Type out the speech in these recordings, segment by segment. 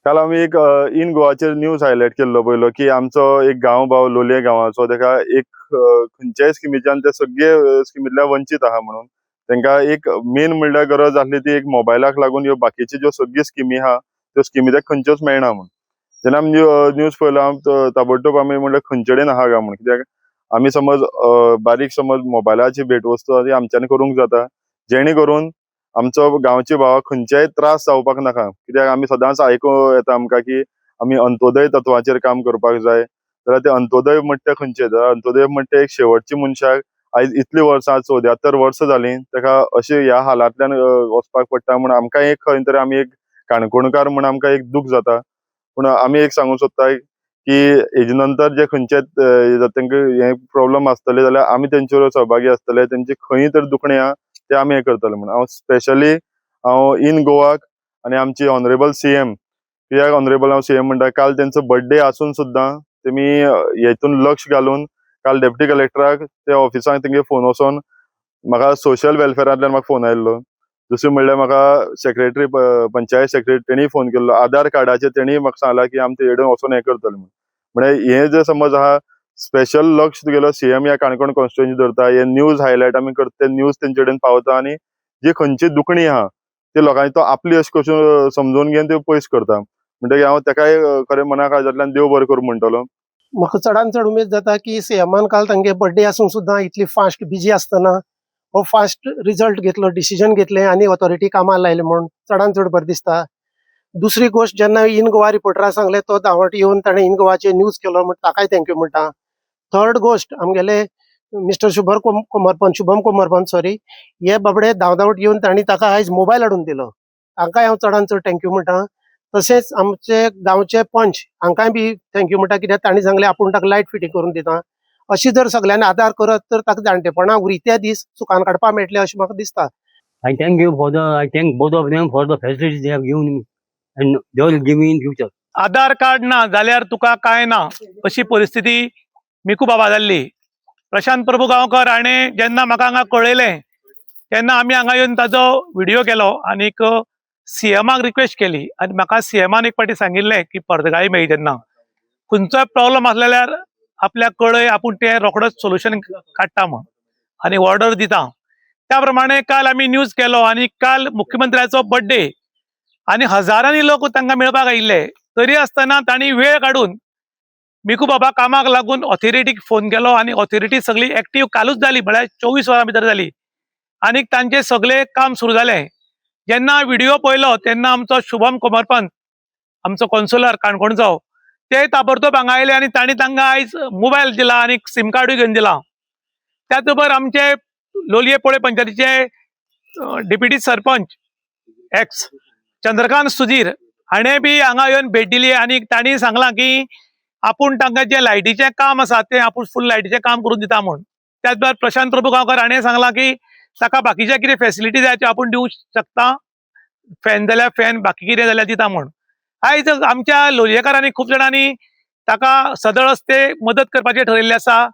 काल आम्ही एक इन गोवाचेर न्यूज हायलायट केल्लो पयलो की आमचो एक गांव भाव लोलये गांवाचो ताका एक खंयच्याय स्किमीच्यान ते सगळे स्किमींतल्यान वंचीत आहा म्हणून तांकां एक मेन म्हणल्यार गरज आसली ती एक मोबायलाक लागून ह्यो बाकीच्यो ज्यो सगळ्यो स्किमी आहा त्यो स्किमी ताका खंयच्योच मेळना म्हणून जेन्ना आमी न्यूज पळयलो ताबडतोब आमी म्हणलें खंयचे कडेन आहा काय म्हणून कित्याक आमी समज बारीक समज मोबायलाची भेटवस्तू ती आमच्यानी करूंक जाता जेणे करून आमचो गांवचे भावाक खंयच्याय त्रास जावपाक नाका कित्याक आमी सदांच आयकूं येता आमकां की आमी अंत्योदय तत्वाचेर काम करपाक जाय जाल्यार ते अंत्योदय म्हणटा ते खंयचे अंत्योदय म्हणटा एक शेवटची मनशाक आयज इतली वर्सां 74 वर्सां जालीं ताका अशें ह्या हालांतल्यान वचपाक पडटा म्हूण आमकां एक खंय तरी आमी एक काणकोणकार म्हूण आमकां एक दूख जाता पूण आमी एक सांगूंक सोदता की हेजे नंतर जे खंयचे तांकां हे प्रॉब्लम आसतले जाल्यार आमी तेंचेर सहभागी आसतले तेंची खंय तरी दुखणी आहा ते आमी हे करतले म्हणून हांव स्पेशली हांव इन गोवाक आनी आमची ऑनरेबल सीएम कित्याक ऑनरेबल हांव सीएम म्हणटा काल तेंचो बर्थडे आसून सुद्दां तेमी हेतून लक्ष घालून काल डेप्युटी कलेक्टराक ते ऑफिसांत तेंगे फोन वचोन म्हाका सोशल वेलफेअरांतल्यान म्हाका फोन आयिल्लो दुसरें म्हणल्यार म्हाका सेक्रेटरी पंचायत सेक्रेटरी तेणी फोन केल्लो आधार कार्डाचेर तेणी म्हाका सांगला की आमचे हेडून वचोन हे करतले म्हणून म्हणजे हे जर समज आहा स्पेशल लक्ष तुगेलो सीएम या काणकोण कॉन्स्टिट्युएन्सी धरता हे न्यूज हायलायट आमी करता ते न्यूज तेंचे कडेन पावता आनी जी खंयची दुखणी आहा ते लोकांनी तो आपली अशें करून समजून घेवन त्यो पयस करता म्हणटकीर हांव ताकाय खरें मना काळजांतल्यान देव बरें करूं म्हणटलो. म्हाका चडांत चड उमेद जाता की सीएमान काल तांगे बर्थडे आसून सुद्दां इतली फास्ट बिजी आसतना हो फास्ट रिजल्ट घेतलो डिसिजन घेतले आनी ऑथॉरिटी कामां लायले म्हूण चडांत चड बरें दिसता. दुसरी गोश्ट जेन्ना इन गोवा रिपोर्टरा सांगले तो धांवट येवन ताणें इन गोवाचेर न्यूज केलो म्हण ताकाय थँक्यू म्हणटा. थर्ड गोश्ट आमगेले मिस्टर शुभम कोमरपंत हे बाबडे धांवत येवन तांणी ताका आयज मोबायल हाडून दिलो तांकांय हांव चडांत चड थँक्यू म्हणटा. तशेंच आमचे गांवचे पंच हांकांय बी थँक्यू म्हणटा कित्याक तांणी सांगलें आपूण ताका लायट फिटींग करून दिता. अशी जर सगळ्यांनी आदार करत तर ताका जाणटेपणाक उरित्या दीस सुखान काडपाक मेळटले अशें म्हाका दिसता. I thank both of them for the facilities they have given me and they will give me in future. Aadhaar card ना जाल्यार तुका काय ना अशी परिस्थिती मिकू बाबा जाल्ली. प्रशांत प्रभू गांवकर हाणें जेन्ना म्हाका हांगा कळयलें तेन्ना आमी हांगा येवन ताजो व्हिडिओ केलो आनीक सीएमाक रिक्वेस्ट केली आनी म्हाका सीएमान एक फावटी सांगिल्लें की परतगाळी मेळ्ळी तेन्ना खंयचोय प्रॉब्लम आसलें जाल्यार आपल्याक कळय आपूण तें रोखडोच सोल्युशन काडटा म्हण आनी ऑर्डर दिता. त्या प्रमाणे काल आमी न्यूज केलो आनी काल मुख्यमंत्र्याचो बर्थडे आनी हजारांनी लोक तांकां मेळपाक आयिल्ले तरी आसतना तांणी वेळ काडून मिकू बाबा कामाक लागून ऑथॉरिटीक फोन केलो आनी ऑथॉरिटी सगळी एक्टीव कालूच जाली म्हळ्यार 24 वरां भितर जाली आनी तांचें सगळें काम सुरू जालें. जेन्ना व्हिडिओ पळयलो तेन्ना आमचो शुभम कोमरपंत आमचो कॉन्सुलर काणकोणचो ते ताबडतोब हांगा आयले आनी तांणी तांकां आयज मोबायल दिला आनी सीम कार्डूय घेवन दिला. त्याच बरोबर आमचे लोलये पोळे पंचायतीचे डेप्युटी सरपंच एक्स चंद्रकांत सुधीर हाणें बी हांगा येवन भेट दिली आनी तांणी सांगलां की आपूण तांकां जे लायटीचें काम आसा तें आपूण फूल लायटीचें काम करून दिता म्हूण. त्याच बरोबर प्रशांत प्रभू गांवकर हाणें सांगलां की ताका बाकीचे कितें फेसिलिटी जाय त्यो आपूण दिवंक शकता फॅन जाल्यार फॅन बाकी कितें जाल्यार दिता म्हूण. आयज आमच्या लोलयेकारांनी खूब जाणांनी ताका सदळ हस्ते मदत करपाचें ठरयिल्लें आसा.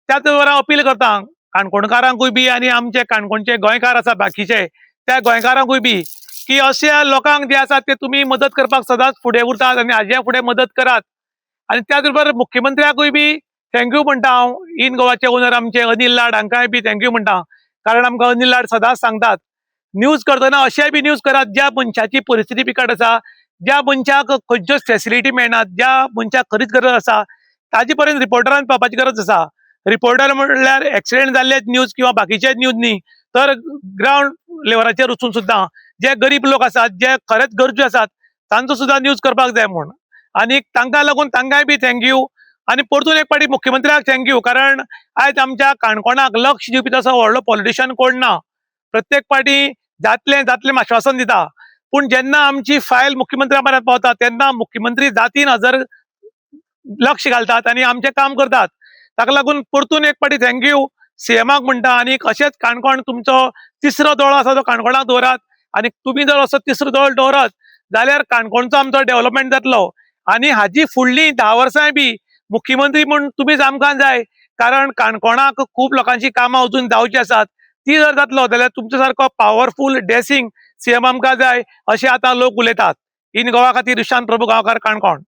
त्याच बरोबर हांव अपील करता काणकोणकारांकूय बी आनी आमचे काणकोणचे गोंयकार आसा बाकीचे त्या गोंयकारांकूय बी की अशा लोकांक जे आसा ते तुमी मदत करपाक सदांच फुडें उरतात आनी हाजे फुडें मदत करात. आनी त्याच बरोबर मुख्यमंत्र्याकूय बी थँक्यू म्हणटा हांव इन गोवाचे ओनर आमचे अनिल लाड हांकांय बी थँक्यू म्हणटा कारण आमकां अनिल लाड सदांच सांगतात न्यूज करतना अशेंय बी न्यूज करात ज्या मनशाची परिस्थिती बिकट आसा ज्या मनशाक खंयच्योच फेसिलिटी मेळनात ज्या मनशाक खरीच गरज आसा ताजे पर्यंत रिपोर्टरान पावपाची गरज आसा. रिपोर्टर म्हणल्यार एक्सिडेंट जाल्लेच न्यूज किंवा बाकीचे न्यूज न्ही तर ग्राउंड लेवलाचेर वचून सुद्दां जे गरीब लोक आसात जे खरेच गरजू आसात तांचो सुद्दां न्यूज करपाक जाय म्हूण आनी तांकां लागून तांकांय बी थँक्यू आनी परतून एक फावटी मुख्यमंत्र्याक थँक्यू कारण आयज आमच्या काणकोणाक लक्ष दिवपी तसो व्हडलो पॉलिटिशियन कोण ना. प्रत्येक फावटी जातलें जातलें आश्वासन दिता पूण जेन्ना आमची फायल मुख्यमंत्र्या पर्यंत पावता तेन्ना मुख्यमंत्री जातीन हजर लक्ष घालतात आनी आमचें काम करतात. ताका लागून परतून एक फावटी थँक्यू सीएमाक म्हणटा आनी अशेंच काणकोण तुमचो तिसरो दोळो आसा तो काणकोणाक दवरात आनी तुमी जर असो तिसरो दोळो दवरत जाल्यार काणकोणचो आमचो डेव्हलपमेंट जातलो आनी हाजी फुडलीं 10 वर्सांय बी मुख्यमंत्री म्हूण तुमीच आमकां जाय कारण काणकोणाक खूब लोकांची कामां अजून जावची आसात. ती जर जातलो जाल्यार तुमचो सारको पॉवरफूल डेसिंग सीएम आमकां जाय अशें आतां लोक उलयतात. इन गोवा खातीर प्रशांत प्रभू गांवकार काणकोण.